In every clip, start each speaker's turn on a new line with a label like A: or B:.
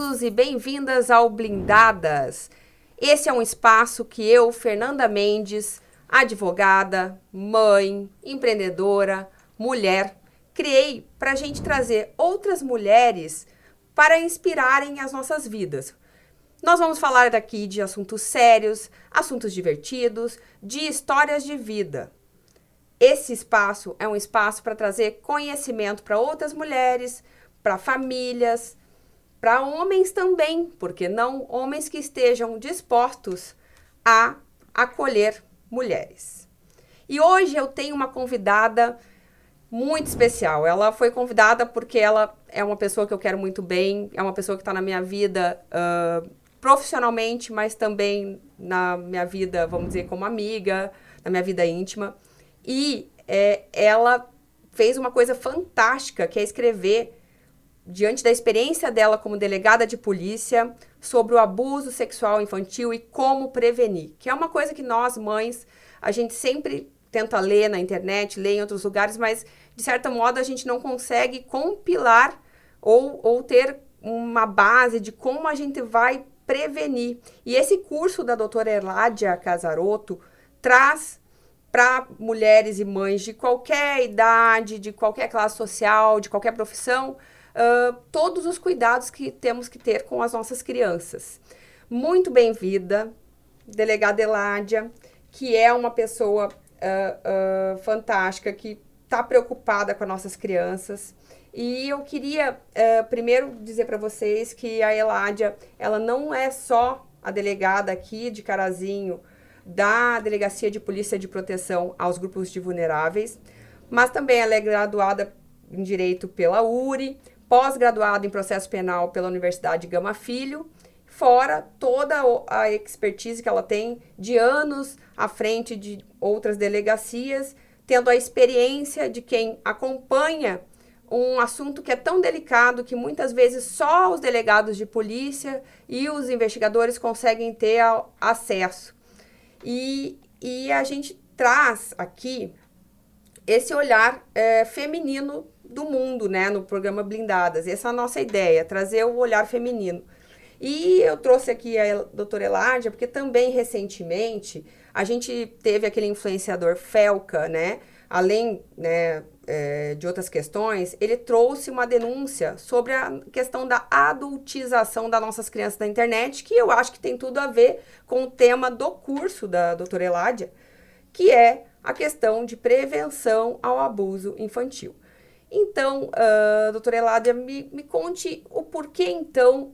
A: bem-vindos e bem-vindas ao Blindadas. Esse é um espaço que eu, Fernanda Mendes, advogada, mãe, empreendedora, mulher, criei para a gente trazer outras mulheres para inspirarem as nossas vidas. Nós vamos falar aqui de assuntos sérios, assuntos divertidos, de histórias de vida. Esse espaço é um espaço para trazer conhecimento para outras mulheres, para famílias, para homens também, porque não homens que estejam dispostos a acolher mulheres. E hoje eu tenho uma convidada muito especial. Ela foi convidada porque ela é uma pessoa que eu quero muito bem, é uma pessoa que está na minha vida profissionalmente, mas também na minha vida, vamos dizer, como amiga, na minha vida íntima. E ela fez uma coisa fantástica, que é escrever, diante da experiência dela como delegada de polícia, sobre o abuso sexual infantil e como prevenir. Que é uma coisa que nós, mães, a gente sempre tenta ler na internet, ler em outros lugares, mas, de certo modo, a gente não consegue compilar ou ter uma base de como a gente vai prevenir. E esse curso da doutora Eládia Casarotto traz para mulheres e mães de qualquer idade, de qualquer classe social, de qualquer profissão, todos os cuidados que temos que ter com as nossas crianças. Muito bem-vinda, delegada Eládia, que é uma pessoa fantástica, que está preocupada com as nossas crianças. E eu queria primeiro dizer para vocês que a Eládia, ela não é só a delegada aqui de Carazinho, da Delegacia de Polícia de Proteção aos Grupos de Vulneráveis, mas também ela é graduada em Direito pela URI, pós-graduada em Processo Penal pela Universidade Gama Filho, fora toda a expertise que ela tem de anos à frente de outras delegacias, tendo a experiência de quem acompanha um assunto que é tão delicado que muitas vezes só os delegados de polícia e os investigadores conseguem ter acesso. E a gente traz aqui esse olhar feminino do mundo, né, no programa Blindadas. Essa é a nossa ideia, trazer o olhar feminino. E eu trouxe aqui a doutora Eládia, porque também recentemente a gente teve aquele influenciador Felca, né, além, né, de outras questões, ele trouxe uma denúncia sobre a questão da adultização das nossas crianças na internet, que eu acho que tem tudo a ver com o tema do curso da doutora Eládia, que é a questão de prevenção ao abuso infantil. Então, doutora Eládia, me conte o porquê, então,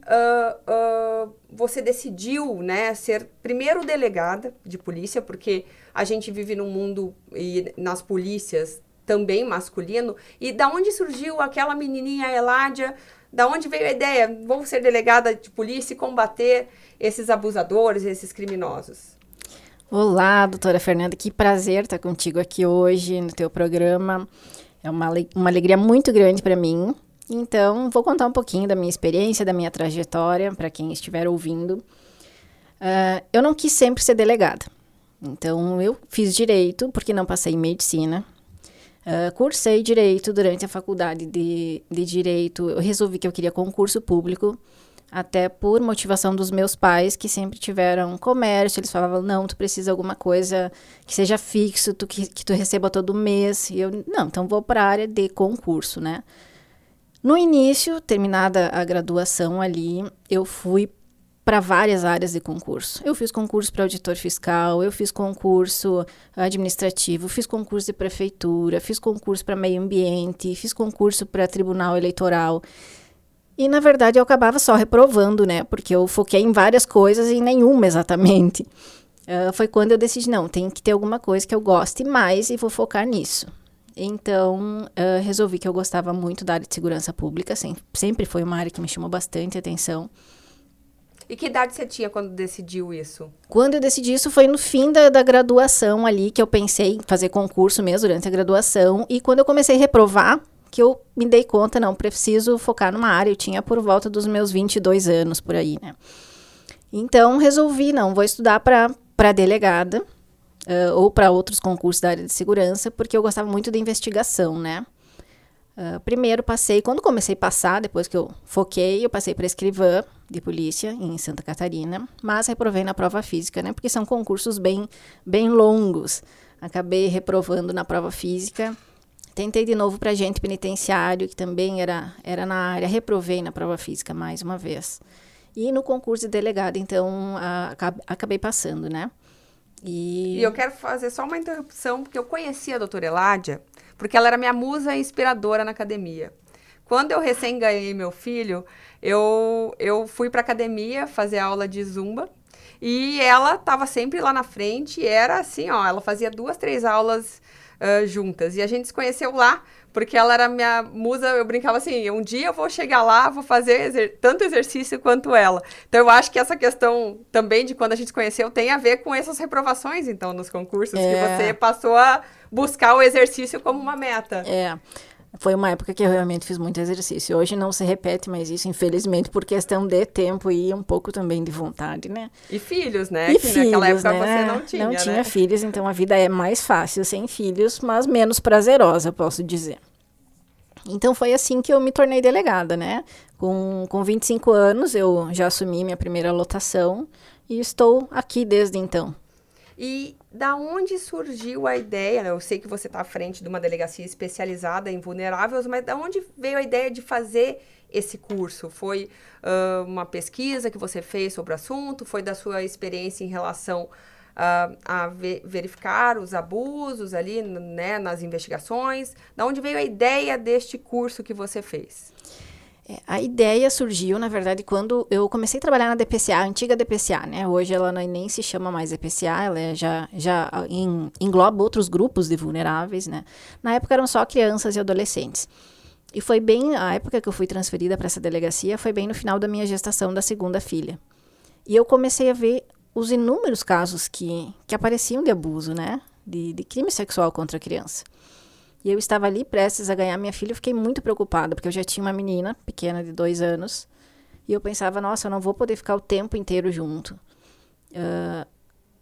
A: você decidiu, né, ser primeiro delegada de polícia, porque a gente vive num mundo e nas polícias também masculino, e da onde surgiu aquela menininha Eládia, da onde veio a ideia, vou ser delegada de polícia e combater esses abusadores, esses criminosos?
B: Olá, doutora Fernanda, que prazer estar contigo aqui hoje no teu programa. É uma alegria muito grande para mim. Então, vou contar um pouquinho da minha experiência, da minha trajetória, para quem estiver ouvindo. Eu não quis sempre ser delegada. Então, eu fiz direito, porque não passei em medicina. Cursei direito durante a faculdade de direito. Eu resolvi que eu queria concurso público, até por motivação dos meus pais, que sempre tiveram comércio. Eles falavam, não, tu precisa de alguma coisa que seja fixo, que tu receba todo mês. E eu, não, então vou para a área de concurso, né? No início, terminada a graduação ali, eu fui para várias áreas de concurso. Eu fiz concurso para auditor fiscal, eu fiz concurso administrativo, fiz concurso de prefeitura, fiz concurso para meio ambiente, fiz concurso para tribunal eleitoral. E, na verdade, eu acabava só reprovando, né? Porque eu foquei em várias coisas e em nenhuma exatamente. Foi quando eu decidi, não, tem que ter alguma coisa que eu goste mais e vou focar nisso. Então, resolvi que eu gostava muito da área de segurança pública, sempre foi uma área que me chamou bastante atenção.
A: E que idade você tinha quando decidiu isso?
B: Quando eu decidi isso foi no fim da graduação ali, que eu pensei em fazer concurso mesmo durante a graduação. E quando eu comecei a reprovar, que eu me dei conta, não, preciso focar numa área. Eu tinha por volta dos meus 22 anos, por aí, né? Então, resolvi, não, vou estudar para delegada ou para outros concursos da área de segurança, porque eu gostava muito de investigação, né? Primeiro passei, quando comecei a passar, depois que eu foquei, eu passei para escrivã de polícia em Santa Catarina, mas reprovei na prova física, né? Porque são concursos bem longos. Acabei reprovando na prova física. Tentei de novo para agente penitenciário, que também era na área, reprovei na prova física mais uma vez. E no concurso de delegado, então, acabei passando, né?
A: E eu quero fazer só uma interrupção, porque eu conheci a doutora Eládia, porque ela era minha musa inspiradora na academia. Quando eu recém ganhei meu filho, eu fui para academia fazer aula de zumba, e ela estava sempre lá na frente, e era assim, ó, ela fazia 2, 3 aulas juntas. E a gente se conheceu lá, porque ela era minha musa, eu brincava assim, um dia eu vou chegar lá, vou fazer tanto exercício quanto ela. Então eu acho que essa questão também de quando a gente se conheceu tem a ver com essas reprovações, então, nos concursos, que você passou a buscar o exercício como uma meta.
B: Foi uma época que eu realmente fiz muito exercício. Hoje não se repete mais isso, infelizmente, por questão de tempo e um pouco também de vontade, né?
A: E filhos, né?
B: E
A: que
B: filhos,
A: naquela época
B: né?
A: você não tinha,
B: Não tinha
A: né?
B: filhos, então a vida é mais fácil sem filhos, mas menos prazerosa, posso dizer. Então foi assim que eu me tornei delegada, né? Com 25 anos eu já assumi minha primeira lotação e estou aqui desde então.
A: E da onde surgiu a ideia, né? Eu sei que você está à frente de uma delegacia especializada em vulneráveis, mas da onde veio a ideia de fazer esse curso? Foi uma pesquisa que você fez sobre o assunto? Foi da sua experiência em relação a verificar os abusos ali, né, nas investigações? Da onde veio a ideia deste curso que você fez?
B: A ideia surgiu, na verdade, quando eu comecei a trabalhar na DPCA, a antiga DPCA, né? Hoje ela nem se chama mais DPCA, ela já engloba outros grupos de vulneráveis, né? Na época eram só crianças e adolescentes. E foi bem, a época que eu fui transferida para essa delegacia, foi bem no final da minha gestação da segunda filha. E eu comecei a ver os inúmeros casos que apareciam de abuso, né? De crime sexual contra a criança. E eu estava ali prestes a ganhar minha filha, eu fiquei muito preocupada, porque eu já tinha uma menina pequena de 2 anos, e eu pensava, nossa, eu não vou poder ficar o tempo inteiro junto.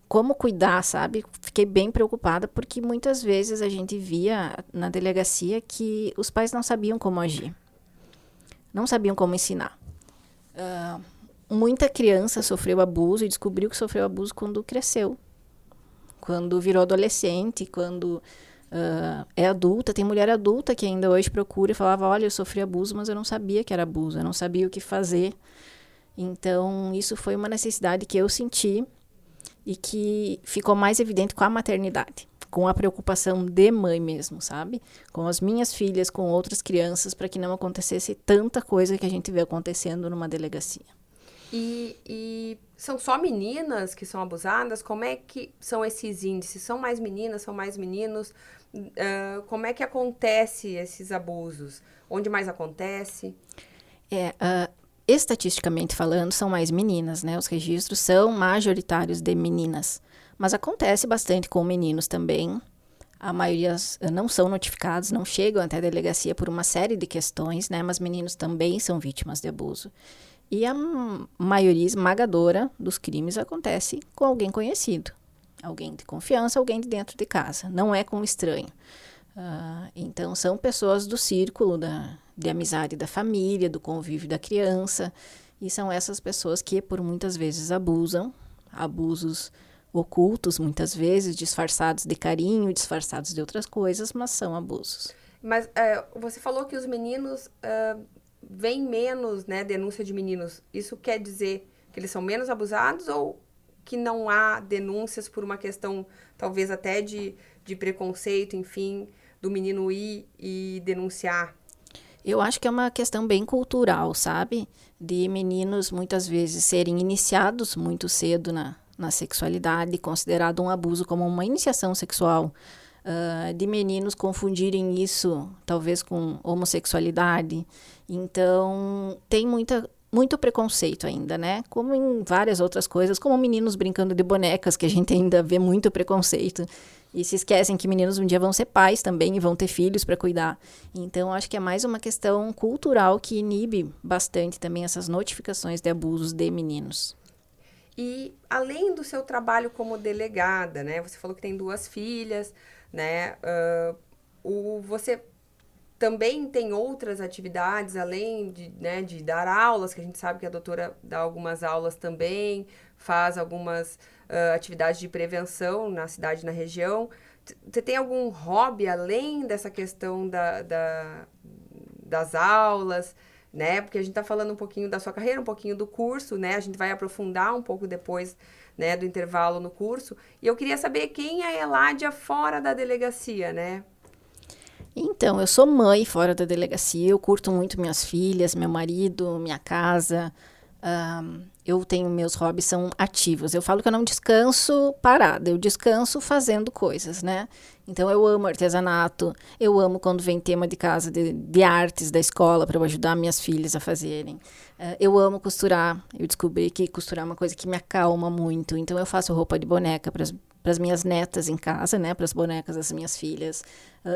B: Como cuidar, sabe? Fiquei bem preocupada, porque muitas vezes a gente via na delegacia que os pais não sabiam como agir, não sabiam como ensinar. Muita criança sofreu abuso e descobriu que sofreu abuso quando cresceu, quando virou adolescente, quando é adulta. Tem mulher adulta que ainda hoje procura e falava, olha, eu sofri abuso, mas eu não sabia que era abuso, eu não sabia o que fazer. Então, isso foi uma necessidade que eu senti e que ficou mais evidente com a maternidade, com a preocupação de mãe mesmo, sabe? Com as minhas filhas, com outras crianças, para que não acontecesse tanta coisa que a gente vê acontecendo numa delegacia.
A: E são só meninas que são abusadas? Como é que são esses índices? São mais meninas, são mais meninos? Como é que acontece esses abusos? Onde mais acontece?
B: Estatisticamente falando, são mais meninas, né? Os registros são majoritários de meninas. Mas acontece bastante com meninos também. A maioria não são notificados, não chegam até a delegacia por uma série de questões, né? Mas meninos também são vítimas de abuso. E a maioria esmagadora dos crimes acontece com alguém conhecido. Alguém de confiança, alguém de dentro de casa. Não é com um estranho. Então, são pessoas do círculo de amizade da família, do convívio da criança. E são essas pessoas que, por muitas vezes, abusam. Abusos ocultos, muitas vezes, disfarçados de carinho, disfarçados de outras coisas, mas são abusos.
A: Mas você falou que os meninos veem menos, né, denúncia de meninos. Isso quer dizer que eles são menos abusados ou que não há denúncias por uma questão, talvez até de preconceito, enfim, do menino ir e denunciar?
B: Eu acho que é uma questão bem cultural, sabe? De meninos, muitas vezes, serem iniciados muito cedo na sexualidade, considerado um abuso como uma iniciação sexual. De meninos confundirem isso, talvez, com homossexualidade. Então, tem muito preconceito ainda, né? Como em várias outras coisas, como meninos brincando de bonecas, que a gente ainda vê muito preconceito. E se esquecem que meninos um dia vão ser pais também e vão ter filhos para cuidar. Então, acho que é mais uma questão cultural que inibe bastante também essas notificações de abusos de meninos.
A: E além do seu trabalho como delegada, né? Você falou que tem 2 filhas, né? Você também tem outras atividades, além de, né, de dar aulas, que a gente sabe que a doutora dá algumas aulas também, faz algumas atividades de prevenção na cidade e na região. Você tem algum hobby além dessa questão das aulas, né? Porque a gente está falando um pouquinho da sua carreira, um pouquinho do curso, né? A gente vai aprofundar um pouco depois, né, do intervalo no curso. E eu queria saber quem é a Eládia fora da delegacia, né?
B: Então, eu sou mãe fora da delegacia, eu curto muito minhas filhas, meu marido, minha casa. Eu tenho, meus hobbies são ativos. Eu falo que eu não descanso parada, eu descanso fazendo coisas, né? Então, eu amo artesanato, eu amo quando vem tema de casa de artes da escola para eu ajudar minhas filhas a fazerem. Eu amo costurar, eu descobri que costurar é uma coisa que me acalma muito. Então, eu faço roupa de boneca para as minhas netas em casa, né? Para as bonecas das minhas filhas.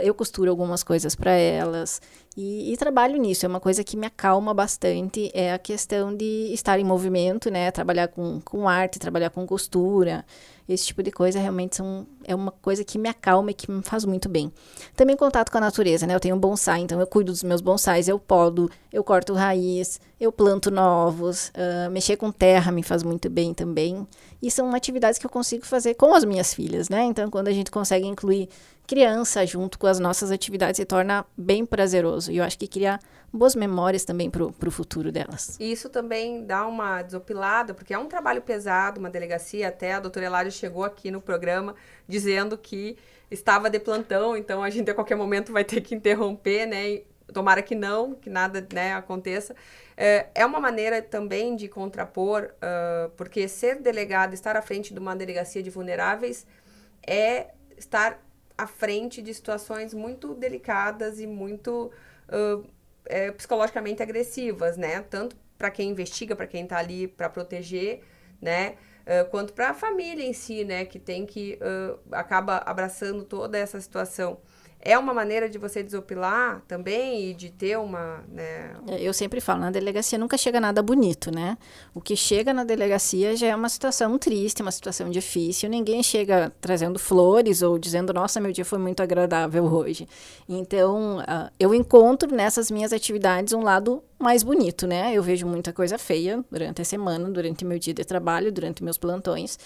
B: Eu costuro algumas coisas para elas e trabalho nisso. É uma coisa que me acalma bastante, é a questão de estar em movimento, né? Trabalhar com arte, trabalhar com costura. Esse tipo de coisa realmente é uma coisa que me acalma e que me faz muito bem. Também contato com a natureza, né? Eu tenho um bonsai, então eu cuido dos meus bonsais, eu podo, eu corto raiz, eu planto novos, mexer com terra me faz muito bem também. E são atividades que eu consigo fazer com as minhas filhas, né? Então, quando a gente consegue incluir criança junto com as nossas atividades, se torna bem prazeroso. E eu acho que cria boas memórias também para o futuro delas.
A: E isso também dá uma desopilada, porque é um trabalho pesado, uma delegacia. Até a doutora Eládia chegou aqui no programa dizendo que estava de plantão, então a gente a qualquer momento vai ter que interromper, né? E tomara que não, que nada, né, aconteça. É uma maneira também de contrapor, porque ser delegado, estar à frente de uma delegacia de vulneráveis é estar à frente de situações muito delicadas e muito psicologicamente agressivas, né? Tanto para quem investiga, para quem está ali para proteger, né? Quanto para a família em si, né? Que tem que acaba abraçando toda essa situação. É uma maneira de você desopilar também e de ter uma, né?
B: Eu sempre falo, na delegacia nunca chega nada bonito, né? O que chega na delegacia já é uma situação triste, uma situação difícil. Ninguém chega trazendo flores ou dizendo, nossa, meu dia foi muito agradável hoje. Então, eu encontro nessas minhas atividades um lado mais bonito, né? Eu vejo muita coisa feia durante a semana, durante o meu dia de trabalho, durante meus plantões.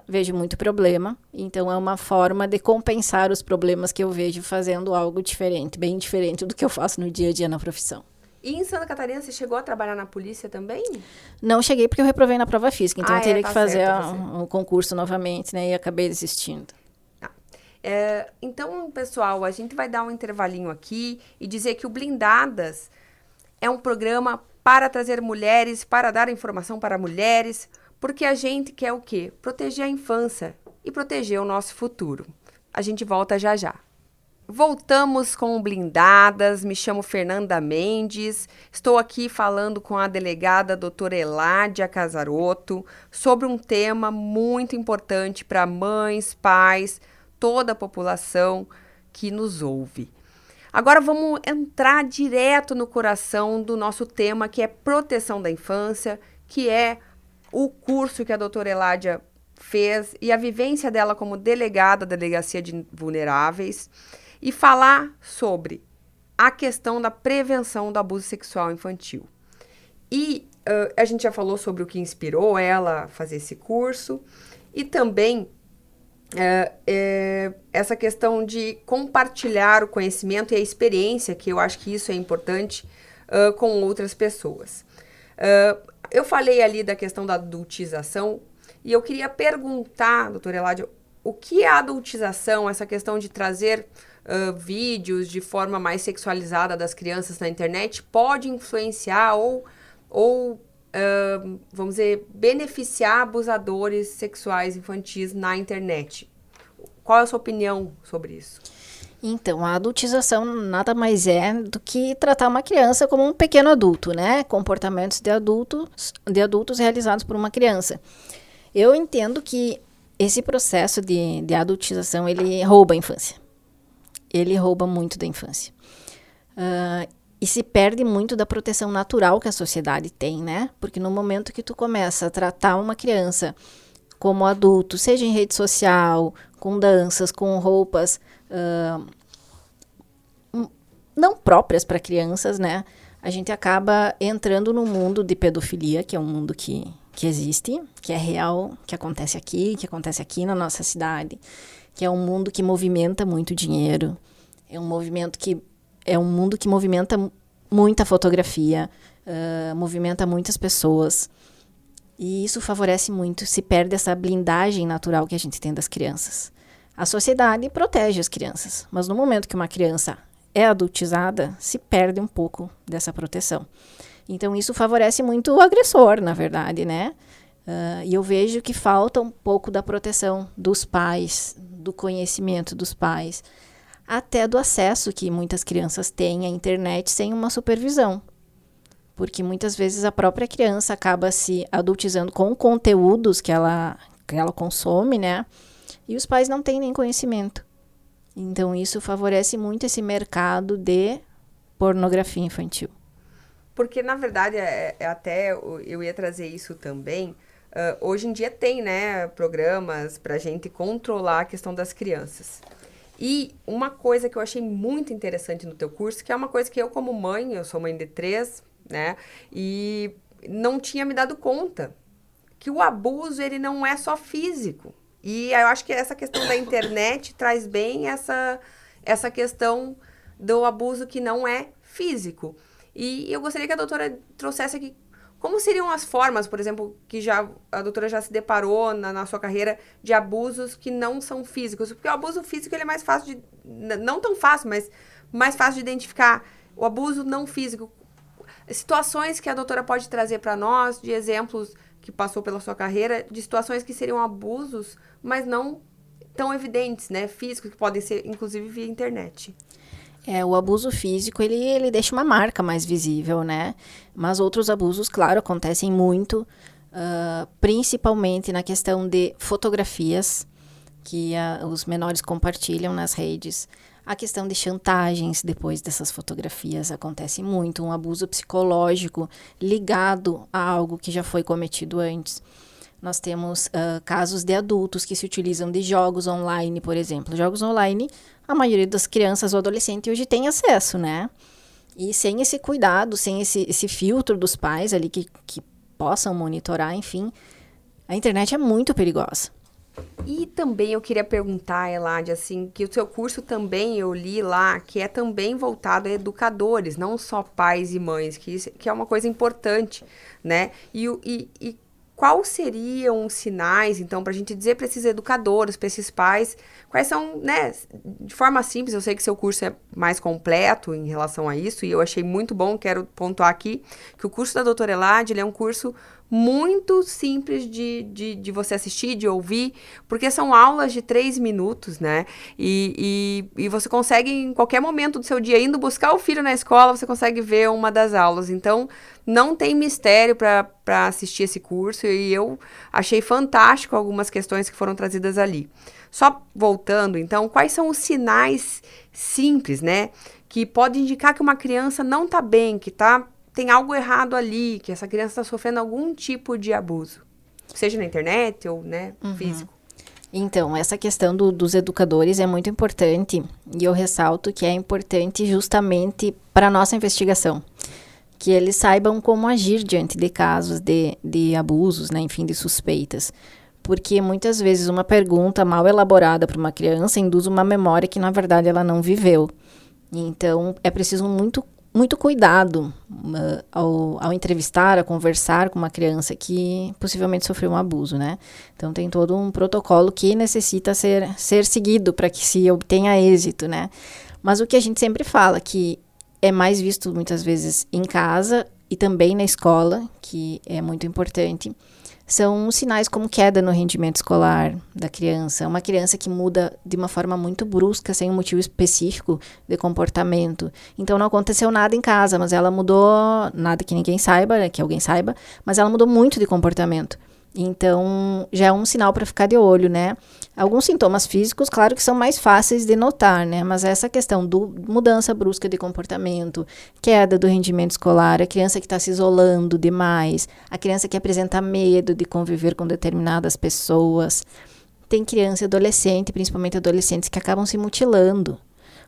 B: Vejo muito problema, então é uma forma de compensar os problemas que eu vejo fazendo algo diferente, bem diferente do que eu faço no dia a dia na profissão.
A: E em Santa Catarina, você chegou a trabalhar na polícia também?
B: Não cheguei porque eu reprovei na prova física, então eu teria
A: tá
B: que fazer
A: certo,
B: o concurso novamente, né, e acabei desistindo.
A: Então, pessoal, a gente vai dar um intervalinho aqui e dizer que o Blindadas é um programa para trazer mulheres, para dar informação para mulheres, porque a gente quer o quê? Proteger a infância e proteger o nosso futuro. A gente volta já já. Voltamos com o Blindadas, me chamo Fernanda Mendes, estou aqui falando com a delegada doutora Eládia Casarotto sobre um tema muito importante para mães, pais, toda a população que nos ouve. Agora vamos entrar direto no coração do nosso tema, que é proteção da infância, que é o curso que a doutora Eládia fez e a vivência dela como delegada da Delegacia de Vulneráveis, e falar sobre a questão da prevenção do abuso sexual infantil. E a gente já falou sobre o que inspirou ela a fazer esse curso e também essa questão de compartilhar o conhecimento e a experiência, que eu acho que isso é importante, com outras pessoas. Eu falei ali da questão da adultização e eu queria perguntar, doutora Eládia, o que é a adultização, essa questão de trazer vídeos de forma mais sexualizada das crianças na internet, pode influenciar ou vamos dizer, beneficiar abusadores sexuais infantis na internet? Qual é a sua opinião sobre isso?
B: Então, a adultização nada mais é do que tratar uma criança como um pequeno adulto, né? Comportamentos de adultos realizados por uma criança. Eu entendo que esse processo de adultização, ele rouba a infância. Ele rouba muito da infância. E se perde muito da proteção natural que a sociedade tem, né? Porque no momento que tu começa a tratar uma criança como adulto, seja em rede social, com danças, com roupas não próprias para crianças, né? A gente acaba entrando no mundo de pedofilia, que é um mundo que existe, que é real, que acontece aqui na nossa cidade, que é um mundo que movimenta muito dinheiro, é um mundo que movimenta muita fotografia, movimenta muitas pessoas. E isso favorece muito, se perde essa blindagem natural que a gente tem das crianças. A sociedade protege as crianças, mas no momento que uma criança é adultizada, se perde um pouco dessa proteção. Então, isso favorece muito o agressor, na verdade, né? E eu vejo que falta um pouco da proteção dos pais, do conhecimento dos pais, até do acesso que muitas crianças têm à internet sem uma supervisão. Porque muitas vezes a própria criança acaba se adultizando com conteúdos que ela consome, né? E os pais não têm nem conhecimento. Então, isso favorece muito esse mercado de pornografia infantil.
A: Porque, na verdade, até eu ia trazer isso também. Hoje em dia tem, né, programas para a gente controlar a questão das crianças. E uma coisa que eu achei muito interessante no teu curso, que é uma coisa que eu, como mãe, eu sou mãe de 3, né? E não tinha me dado conta que o abuso, ele não é só físico. E eu acho que essa questão da internet traz bem essa questão do abuso que não é físico. E eu gostaria que a doutora trouxesse aqui como seriam as formas, por exemplo, que a doutora já se deparou na sua carreira de abusos que não são físicos. Porque o abuso físico ele é mais fácil não tão fácil, mas mais fácil de identificar. O abuso não físico. Situações que a doutora pode trazer para nós, de exemplos que passou pela sua carreira, de situações que seriam abusos, mas não tão evidentes, né? Físicos, que podem ser, inclusive, via internet.
B: O abuso físico, ele deixa uma marca mais visível, né? Mas outros abusos, claro, acontecem muito, principalmente na questão de fotografias que os menores compartilham nas redes. A questão de chantagens depois dessas fotografias acontece muito, um abuso psicológico ligado a algo que já foi cometido antes. Nós temos casos de adultos que se utilizam de jogos online, por exemplo. Jogos online, a maioria das crianças ou adolescentes hoje tem acesso, né? E sem esse cuidado, sem esse filtro dos pais ali que possam monitorar, enfim, a internet é muito perigosa.
A: E também eu queria perguntar, Eladia, assim, que o seu curso também, eu li lá, que é também voltado a educadores, não só pais e mães, que é uma coisa importante, né? E quais seriam os sinais, então, para a gente dizer para esses educadores, para esses pais, quais são, né, de forma simples, eu sei que seu curso é mais completo em relação a isso, e eu achei muito bom, quero pontuar aqui, que o curso da doutora Eladia, ele é um curso muito simples de você assistir, de ouvir, porque são aulas de 3 minutos, né? E você consegue, em qualquer momento do seu dia, indo buscar o filho na escola, você consegue ver uma das aulas. Então, não tem mistério para assistir esse curso, e eu achei fantástico algumas questões que foram trazidas ali. Só voltando, então, quais são os sinais simples, né? Que podem indicar que uma criança não está bem, que tem algo errado ali, que essa criança está sofrendo algum tipo de abuso, seja na internet ou, né, físico.
B: Então, essa questão dos educadores é muito importante, e eu ressalto que é importante justamente para a nossa investigação, que eles saibam como agir diante de casos de abusos, né, enfim, de suspeitas. Porque muitas vezes uma pergunta mal elaborada para uma criança induz uma memória que, na verdade, ela não viveu. Então, é preciso muito cuidado ao entrevistar, a conversar com uma criança que possivelmente sofreu um abuso, né? Então, tem todo um protocolo que necessita ser seguido para que se obtenha êxito, né? Mas o que a gente sempre fala, que é mais visto muitas vezes em casa e também na escola, que é muito importante, são sinais como queda no rendimento escolar da criança, uma criança que muda de uma forma muito brusca, sem um motivo específico de comportamento. Então, não aconteceu nada em casa, mas ela mudou, nada que ninguém saiba, né, que alguém saiba, mas ela mudou muito de comportamento. Então, já é um sinal para ficar de olho, né? Alguns sintomas físicos, claro que são mais fáceis de notar, né? Mas essa questão do mudança brusca de comportamento, queda do rendimento escolar, a criança que está se isolando demais, a criança que apresenta medo de conviver com determinadas pessoas. Tem criança e adolescente, principalmente adolescentes, que acabam se mutilando,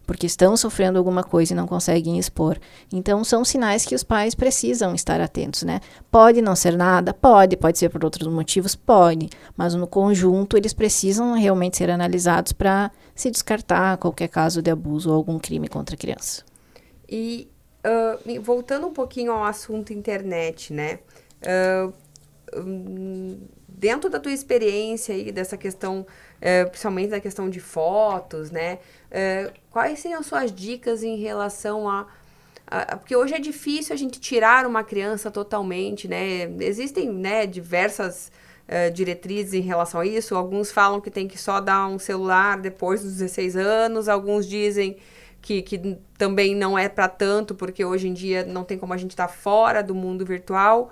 B: porque estão sofrendo alguma coisa e não conseguem expor. Então, são sinais que os pais precisam estar atentos, né? Pode não ser nada, pode ser por outros motivos, pode, mas no conjunto eles precisam realmente ser analisados para se descartar qualquer caso de abuso ou algum crime contra a criança.
A: E voltando um pouquinho ao assunto internet, né? Dentro da tua experiência aí, dessa questão, principalmente da questão de fotos, né? Quais seriam suas dicas em relação porque hoje é difícil a gente tirar uma criança totalmente, né? Existem, né, diversas diretrizes em relação a isso. Alguns falam que tem que só dar um celular depois dos 16 anos, alguns dizem que também não é para tanto, porque hoje em dia não tem como a gente estar fora do mundo virtual.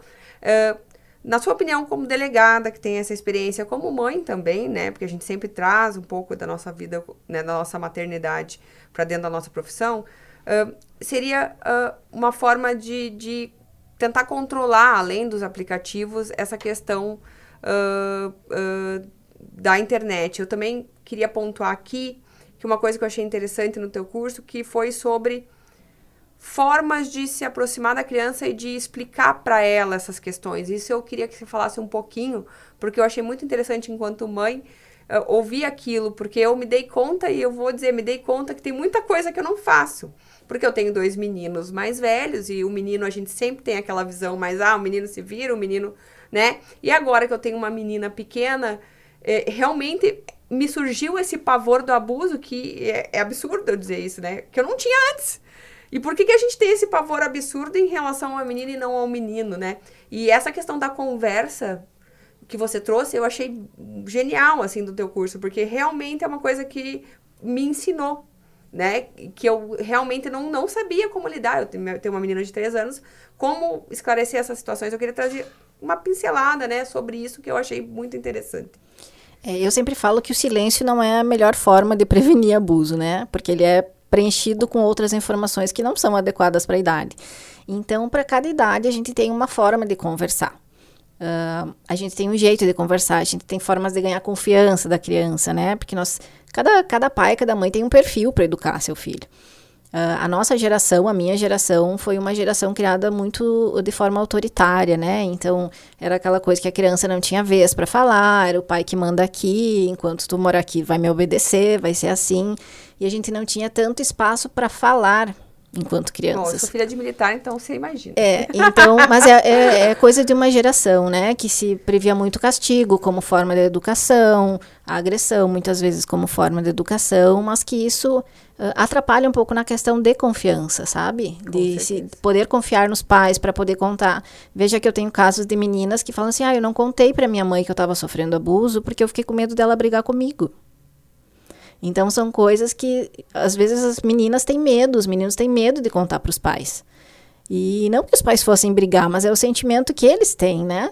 A: Na sua opinião, como delegada, que tem essa experiência, como mãe também, né? Porque a gente sempre traz um pouco da nossa vida, né, da nossa maternidade para dentro da nossa profissão, seria uma forma de tentar controlar, além dos aplicativos, essa questão da internet. Eu também queria pontuar aqui que uma coisa que eu achei interessante no teu curso, que foi sobre formas de se aproximar da criança e de explicar para ela essas questões. Isso eu queria que você falasse um pouquinho, porque eu achei muito interessante enquanto mãe ouvir aquilo, porque eu me dei conta, e eu vou dizer, me dei conta que tem muita coisa que eu não faço. Porque eu tenho 2 meninos mais velhos, e o menino, a gente sempre tem aquela visão mais, o menino se vira, o menino, né? E agora que eu tenho uma menina pequena, realmente me surgiu esse pavor do abuso, que é absurdo eu dizer isso, né? Que eu não tinha antes. E por que a gente tem esse pavor absurdo em relação à menina e não ao menino, né? E essa questão da conversa que você trouxe, eu achei genial, assim, do teu curso, porque realmente é uma coisa que me ensinou, né? Que eu realmente não sabia como lidar. Eu tenho uma menina de 3 anos, como esclarecer essas situações. Eu queria trazer uma pincelada, né, sobre isso, que eu achei muito interessante.
B: Eu sempre falo que o silêncio não é a melhor forma de prevenir abuso, né? Porque ele é preenchido com outras informações que não são adequadas para a idade. Então, para cada idade, a gente tem uma forma de conversar. A gente tem um jeito de conversar, a gente tem formas de ganhar confiança da criança, né? Porque cada pai, cada mãe tem um perfil para educar seu filho. A nossa geração, a minha geração, foi uma geração criada muito de forma autoritária, né? Então, era aquela coisa que a criança não tinha vez para falar, era o pai que manda aqui, enquanto tu morar aqui vai me obedecer, vai ser assim. E a gente não tinha tanto espaço para falar enquanto crianças.
A: Eu sou filha de militar, então você imagina.
B: Então, mas é coisa de uma geração, né? Que se previa muito castigo como forma de educação, a agressão muitas vezes como forma de educação, mas que isso atrapalha um pouco na questão de confiança, sabe? De poder confiar nos pais para poder contar. Veja que eu tenho casos de meninas que falam assim, eu não contei para minha mãe que eu estava sofrendo abuso porque eu fiquei com medo dela brigar comigo. Então, são coisas que, às vezes, as meninas têm medo, os meninos têm medo de contar para os pais. E não que os pais fossem brigar, mas é o sentimento que eles têm, né?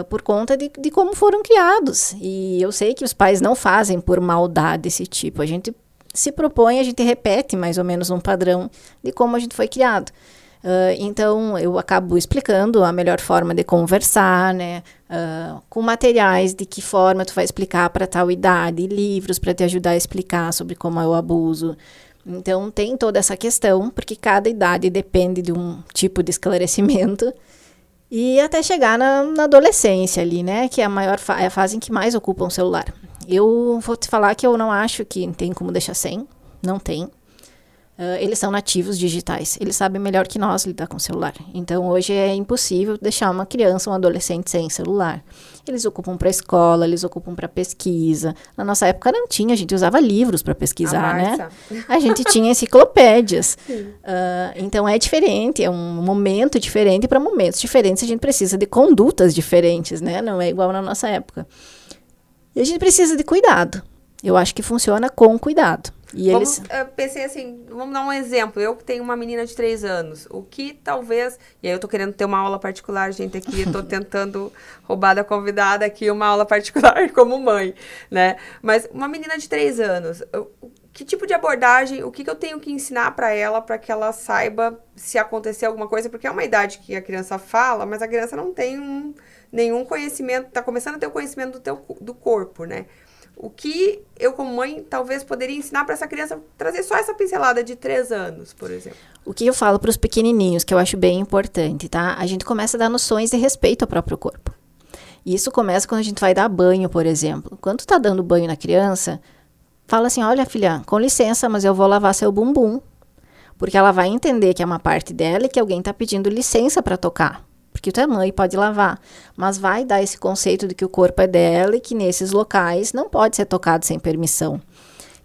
B: Por conta de como foram criados. E eu sei que os pais não fazem por maldade desse tipo. A gente se propõe, a gente repete mais ou menos um padrão de como a gente foi criado. Então, eu acabo explicando a melhor forma de conversar, né? Com materiais, de que forma tu vai explicar para tal idade, livros para te ajudar a explicar sobre como é o abuso. Então, tem toda essa questão, porque cada idade depende de um tipo de esclarecimento. E até chegar na adolescência ali, né? Que é a fase em que mais ocupam o celular. Eu vou te falar que eu não acho que tem como deixar sem, não tem. Eles são nativos digitais, eles sabem melhor que nós lidar com o celular. Então, hoje é impossível deixar uma criança, um adolescente sem celular. Eles ocupam para escola, eles ocupam para pesquisa. Na nossa época não tinha, a gente usava livros para pesquisar, né? A gente tinha enciclopédias. Então, é diferente, é um momento diferente para momentos diferentes. A gente precisa de condutas diferentes, né? Não é igual na nossa época. E a gente precisa de cuidado. Eu acho que funciona com cuidado.
A: Pensei assim, vamos dar um exemplo. Eu que tenho uma menina de 3 anos, o que talvez... E aí eu tô querendo ter uma aula particular, gente, aqui. Eu tô tentando roubar da convidada aqui uma aula particular como mãe, né? Mas uma menina de 3 anos, que tipo de abordagem, o que eu tenho que ensinar para ela saiba se acontecer alguma coisa? Porque é uma idade que a criança fala, mas a criança não tem nenhum conhecimento, tá começando a ter o conhecimento do corpo, né? o que eu, como mãe, talvez poderia ensinar para essa criança trazer só essa pincelada de 3 anos, por exemplo?
B: O que eu falo para os pequenininhos, que eu acho bem importante, tá? A gente começa a dar noções de respeito ao próprio corpo. E isso começa quando a gente vai dar banho, por exemplo. Quando tu tá dando banho na criança, fala assim, olha, filha, com licença, mas eu vou lavar seu bumbum. Porque ela vai entender que é uma parte dela e que alguém tá pedindo licença para tocar. Porque tu é mãe, pode lavar. Mas vai dar esse conceito de que o corpo é dela e que nesses locais não pode ser tocado sem permissão.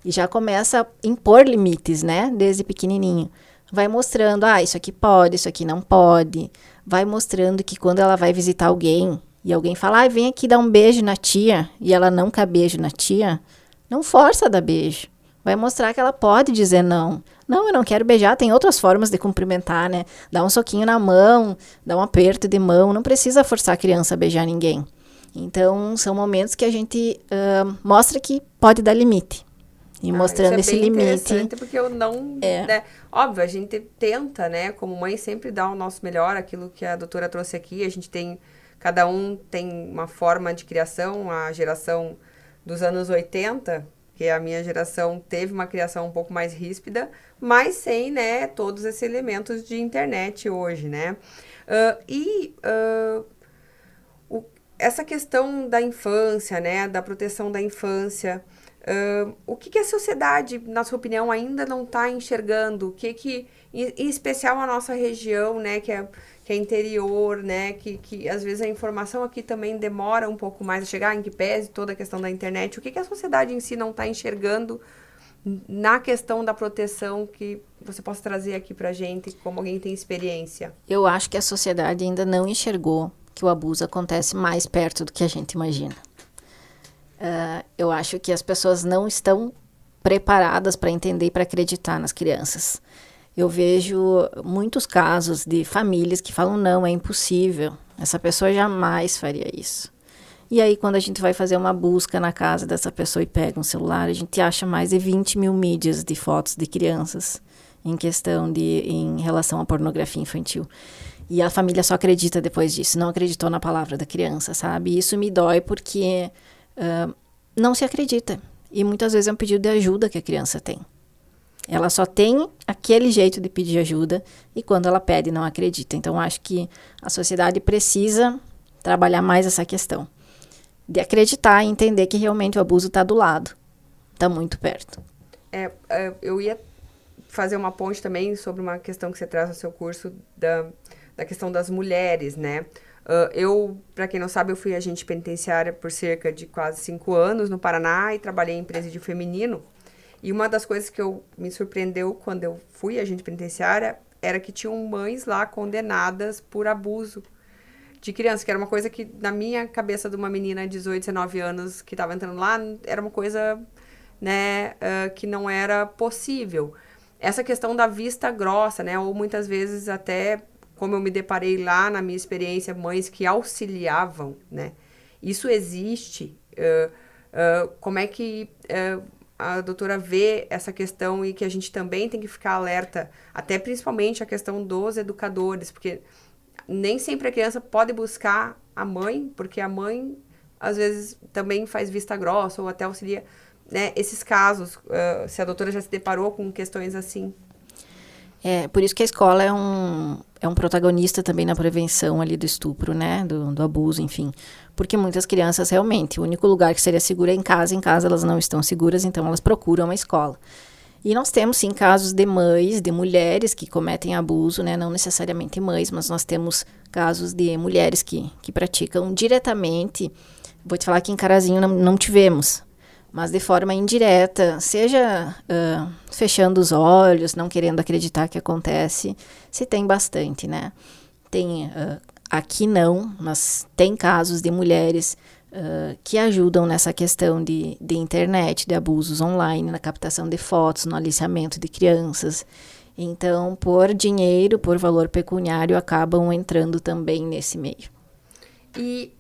B: E já começa a impor limites, né? Desde pequenininho. Vai mostrando, isso aqui pode, isso aqui não pode. Vai mostrando que quando ela vai visitar alguém e alguém fala, vem aqui dar um beijo na tia, e ela não quer beijo na tia, não força a dar beijo. Vai mostrar que ela pode dizer não. Não, eu não quero beijar, tem outras formas de cumprimentar, né? Dá um soquinho na mão, dá um aperto de mão, não precisa forçar a criança a beijar ninguém. Então, são momentos que a gente mostra que pode dar limite. E mostrando esse limite.
A: Interessante, porque eu não... Né, óbvio, a gente tenta, né, como mãe, sempre dar o nosso melhor, aquilo que a doutora trouxe aqui. A gente tem... Cada um tem uma forma de criação. A geração dos anos 80, que a minha geração, teve uma criação um pouco mais ríspida, mas sem, né, todos esses elementos de internet hoje, né? Essa questão da infância, né, da proteção da infância... o que a sociedade, na sua opinião, ainda não está enxergando? O que em especial a nossa região, né, que é interior, né, que às vezes a informação aqui também demora um pouco mais a chegar, em que pese toda a questão da internet. O que a sociedade em si não está enxergando na questão da proteção, que você possa trazer aqui pra gente, como alguém tem experiência?
B: Eu acho que a sociedade ainda não enxergou que o abuso acontece mais perto do que a gente imagina. Eu acho que as pessoas não estão preparadas para entender e para acreditar nas crianças. Eu vejo muitos casos de famílias que falam, não, é impossível, essa pessoa jamais faria isso. E aí, quando a gente vai fazer uma busca na casa dessa pessoa e pega um celular, a gente acha mais de 20 mil mídias de fotos de crianças em relação à pornografia infantil. E a família só acredita depois disso, não acreditou na palavra da criança, sabe? E isso me dói porque... não se acredita. E muitas vezes é um pedido de ajuda que a criança tem. Ela só tem aquele jeito de pedir ajuda e quando ela pede não acredita. Então acho que a sociedade precisa trabalhar mais essa questão. De acreditar e entender que realmente o abuso está do lado. Está muito perto.
A: Eu ia fazer uma ponte também sobre uma questão que você traz no seu curso da questão das mulheres, né? Para quem não sabe, eu fui agente penitenciária por cerca de quase 5 anos no Paraná e trabalhei em presídio feminino. E uma das coisas que me surpreendeu quando eu fui agente penitenciária era que tinham mães lá condenadas por abuso de criança, que era uma coisa que, na minha cabeça de uma menina de 18, 19 anos que estava entrando lá, era uma coisa, né, que não era possível. Essa questão da vista grossa, né, ou muitas vezes até... como eu me deparei lá na minha experiência, mães que auxiliavam, né? Isso existe. Como é que a doutora vê essa questão e que a gente também tem que ficar alerta, até principalmente a questão dos educadores, porque nem sempre a criança pode buscar a mãe, porque a mãe, às vezes, também faz vista grossa ou até auxilia, né? Esses casos, se a doutora já se deparou com questões assim.
B: Por isso que a escola é um protagonista também na prevenção ali do estupro, né, do abuso, enfim. Porque muitas crianças, realmente, o único lugar que seria seguro é em casa elas não estão seguras, então elas procuram a escola. E nós temos, sim, casos de mães, de mulheres que cometem abuso, né, não necessariamente mães, mas nós temos casos de mulheres que praticam diretamente. Vou te falar que em Carazinho não tivemos, mas de forma indireta, seja fechando os olhos, não querendo acreditar que acontece, se tem bastante, né? Tem, aqui não, mas tem casos de mulheres que ajudam nessa questão de internet, de abusos online, na captação de fotos, no aliciamento de crianças. Então, por dinheiro, por valor pecuniário, acabam entrando também nesse meio.
A: E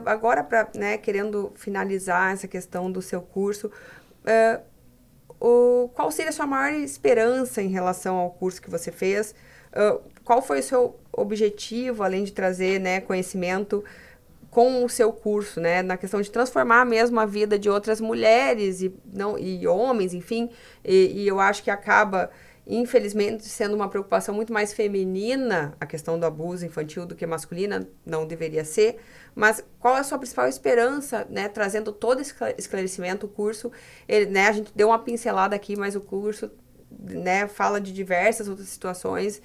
A: agora, né, querendo finalizar essa questão do seu curso, qual seria a sua maior esperança em relação ao curso que você fez? Qual foi o seu objetivo, além de trazer, né, conhecimento? com o seu curso, né, na questão de transformar mesmo a vida de outras mulheres e homens, enfim, e eu acho que acaba, infelizmente, sendo uma preocupação muito mais feminina, a questão do abuso infantil, do que masculina, não deveria ser, mas qual é a sua principal esperança, né, trazendo todo esse esclarecimento, o curso, né, a gente deu uma pincelada aqui, mas o curso, né, fala de diversas outras situações,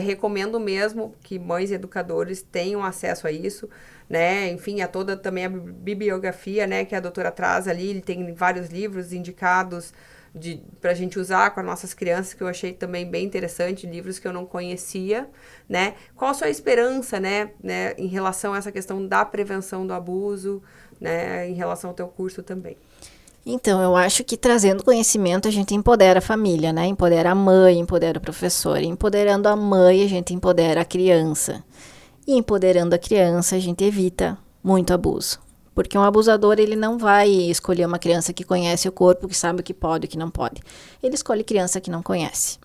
A: recomendo mesmo que mães e educadores tenham acesso a isso, né, enfim, a toda também a bibliografia, né, que a doutora traz ali, ele tem vários livros indicados para a gente usar com as nossas crianças, que eu achei também bem interessante, livros que eu não conhecia, né, qual a sua esperança, né, em relação a essa questão da prevenção do abuso, né, em relação ao teu curso também?
B: Então, eu acho que trazendo conhecimento a gente empodera a família, né? Empodera a mãe, empodera o professor. E empoderando a mãe, a gente empodera a criança. E empoderando a criança, a gente evita muito abuso. Porque um abusador, ele não vai escolher uma criança que conhece o corpo, que sabe o que pode e o que não pode. Ele escolhe criança que não conhece.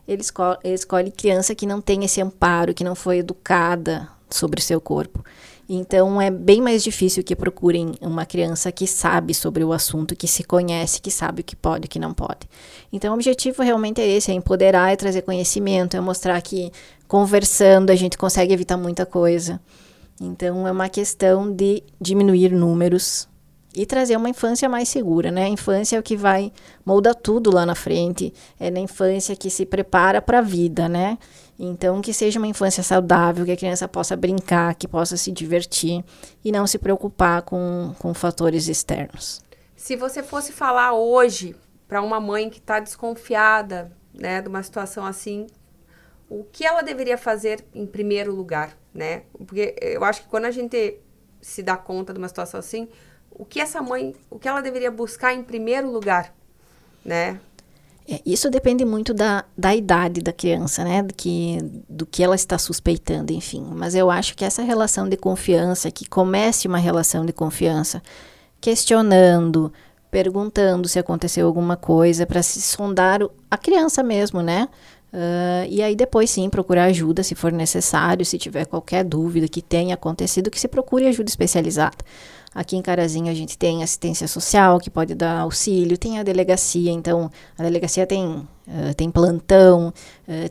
B: Ele escolhe criança que não tem esse amparo, que não foi educada sobre o seu corpo. Então, é bem mais difícil que procurem uma criança que sabe sobre o assunto, que se conhece, que sabe o que pode e o que não pode. Então, o objetivo realmente é esse, é empoderar, é trazer conhecimento, é mostrar que conversando a gente consegue evitar muita coisa. Então, é uma questão de diminuir números e trazer uma infância mais segura, né? A infância é o que vai moldar tudo lá na frente, é na infância que se prepara para a vida, né? Então, que seja uma infância saudável, que a criança possa brincar, que possa se divertir e não se preocupar com fatores externos.
A: Se você fosse falar hoje para uma mãe que está desconfiada, né, de uma situação assim, o que ela deveria fazer em primeiro lugar, né? Porque eu acho que quando a gente se dá conta de uma situação assim, o que ela deveria buscar em primeiro lugar, né?
B: Isso depende muito da idade da criança, né? Do que ela está suspeitando, enfim. Mas eu acho que essa relação de confiança, que comece uma relação de confiança, questionando, perguntando se aconteceu alguma coisa, para se sondar a criança mesmo, né? E aí depois sim procurar ajuda se for necessário, se tiver qualquer dúvida que tenha acontecido, que se procure ajuda especializada. Aqui em Carazinho a gente tem assistência social, que pode dar auxílio, tem a delegacia, então a delegacia tem plantão,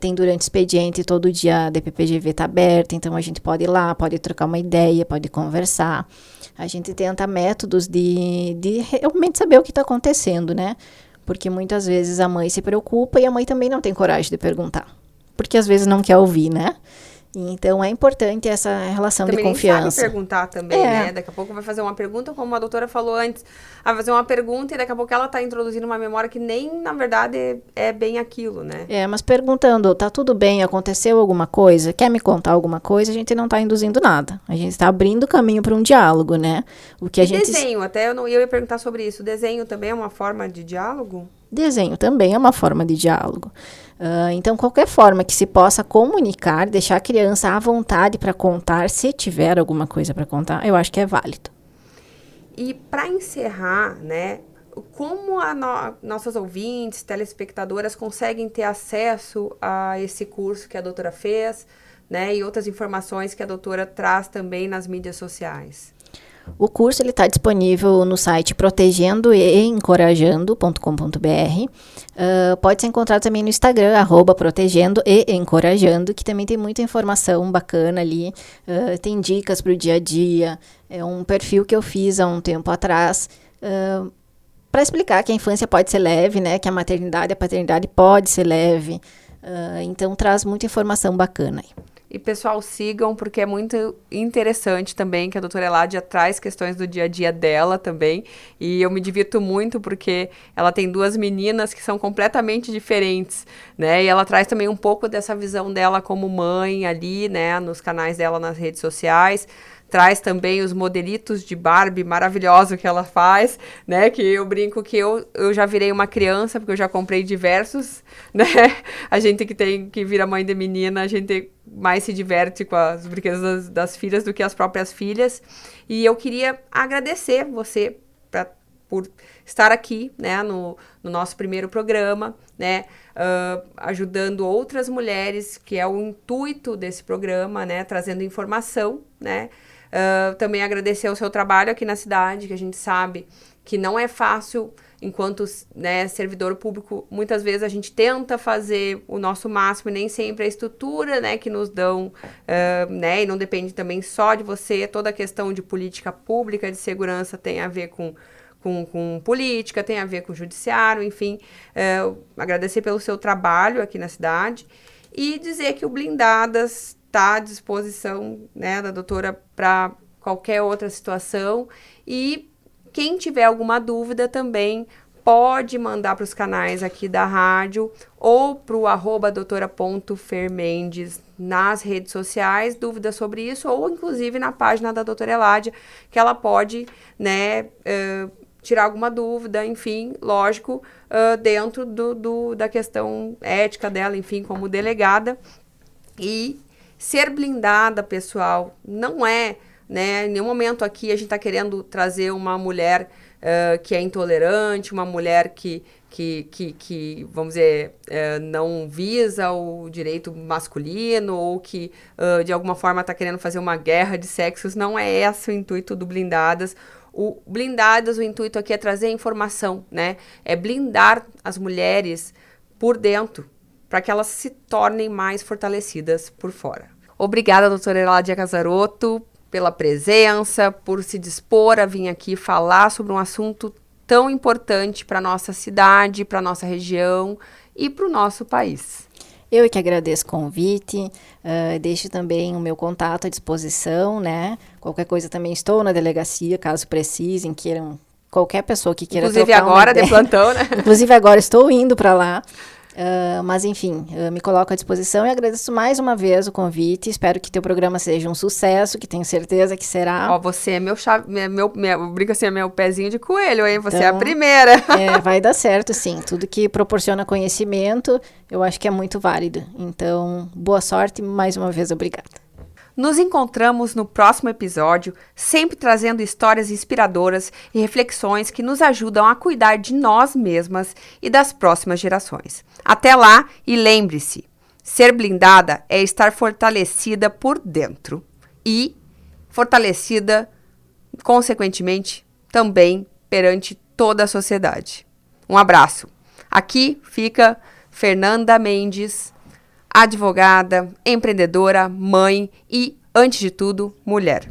B: tem durante o expediente, todo dia a DPPGV está aberta, então a gente pode ir lá, pode trocar uma ideia, pode conversar. A gente tenta métodos de realmente saber o que está acontecendo, né? Porque muitas vezes a mãe se preocupa e a mãe também não tem coragem de perguntar. Porque às vezes não quer ouvir, né? Então, é importante essa relação
A: também
B: de confiança.
A: Nem sabe perguntar também, né? Daqui a pouco vai fazer uma pergunta, como a doutora falou antes, vai fazer uma pergunta e daqui a pouco ela está introduzindo uma memória que nem, na verdade, é bem aquilo, né?
B: Mas perguntando, tá tudo bem, aconteceu alguma coisa, quer me contar alguma coisa, a gente não está induzindo nada. A gente está abrindo caminho para um diálogo, né? O que a gente...
A: Desenho, até eu ia perguntar sobre isso. Desenho também é uma forma de diálogo?
B: Desenho também é uma forma de diálogo. Então, qualquer forma que se possa comunicar, deixar a criança à vontade para contar, se tiver alguma coisa para contar, eu acho que é válido.
A: E para encerrar, né, como nossas ouvintes, telespectadoras conseguem ter acesso a esse curso que a doutora fez, né, e outras informações que a doutora traz também nas mídias sociais?
B: O curso está disponível no site protegendoeencorajando.com.br. Pode ser encontrado também no Instagram, @protegendoeencorajando, que também tem muita informação bacana ali. Tem dicas para o dia a dia. É um perfil que eu fiz há um tempo atrás para explicar que a infância pode ser leve, né? Que a maternidade e a paternidade pode ser leve. Então, traz muita informação bacana aí.
A: E, pessoal, sigam, porque é muito interessante também que a doutora Eladia traz questões do dia a dia dela também. E eu me divirto muito porque ela tem duas meninas que são completamente diferentes, né? E ela traz também um pouco dessa visão dela como mãe ali, né? Nos canais dela nas redes sociais. Traz também os modelitos de Barbie maravilhosos que ela faz, né? Que eu brinco que eu já virei uma criança, porque eu já comprei diversos, né? A gente que vira mãe de menina, a gente mais se diverte com os brinquedos das filhas do que as próprias filhas. E eu queria agradecer você por estar aqui, né? No nosso primeiro programa, né? Ajudando outras mulheres, que é o intuito desse programa, né? Trazendo informação, né? Também agradecer o seu trabalho aqui na cidade, que a gente sabe que não é fácil, enquanto, né, servidor público, muitas vezes a gente tenta fazer o nosso máximo e nem sempre a estrutura, né, que nos dão, né, e não depende também só de você, toda a questão de política pública, de segurança tem a ver com política, tem a ver com judiciário, enfim, agradecer pelo seu trabalho aqui na cidade e dizer que o Blindadas está à disposição, né, da doutora para qualquer outra situação e quem tiver alguma dúvida também pode mandar para os canais aqui da rádio ou para o @doutora.fermendes nas redes sociais, dúvidas sobre isso, ou inclusive na página da doutora Eládia, que ela pode, né, tirar alguma dúvida, enfim, lógico, dentro da questão ética dela, enfim, como delegada. E ser blindada, pessoal, não é, né, em nenhum momento aqui a gente está querendo trazer uma mulher que é intolerante, uma mulher que vamos dizer, não visa o direito masculino ou que, de alguma forma, está querendo fazer uma guerra de sexos. Não é esse o intuito do Blindadas. O intuito aqui é trazer informação, né? É blindar as mulheres por dentro, para que elas se tornem mais fortalecidas por fora. Obrigada, doutora Eládia Casaroto, pela presença, por se dispor a vir aqui falar sobre um assunto tão importante para a nossa cidade, para a nossa região e para o nosso país.
B: Eu que agradeço o convite, deixo também o meu contato à disposição, né? Qualquer coisa também estou na delegacia, caso precisem, queiram, qualquer pessoa que queira
A: inclusive
B: trocar
A: agora de plantão, né?
B: Inclusive agora estou indo para lá. Mas enfim, me coloco à disposição e agradeço mais uma vez o convite. Espero que teu programa seja um sucesso, que tenho certeza que será.
A: Ó, você é meu brinco assim, é meu pezinho de coelho, hein? Você é a primeira.
B: Vai dar certo, sim. Tudo que proporciona conhecimento, eu acho que é muito válido. Então, boa sorte e mais uma vez obrigada.
A: Nos encontramos no próximo episódio, sempre trazendo histórias inspiradoras e reflexões que nos ajudam a cuidar de nós mesmas e das próximas gerações. Até lá e lembre-se, ser blindada é estar fortalecida por dentro e fortalecida, consequentemente, também perante toda a sociedade. Um abraço. Aqui fica Fernanda Mendes, advogada, empreendedora, mãe e, antes de tudo, mulher.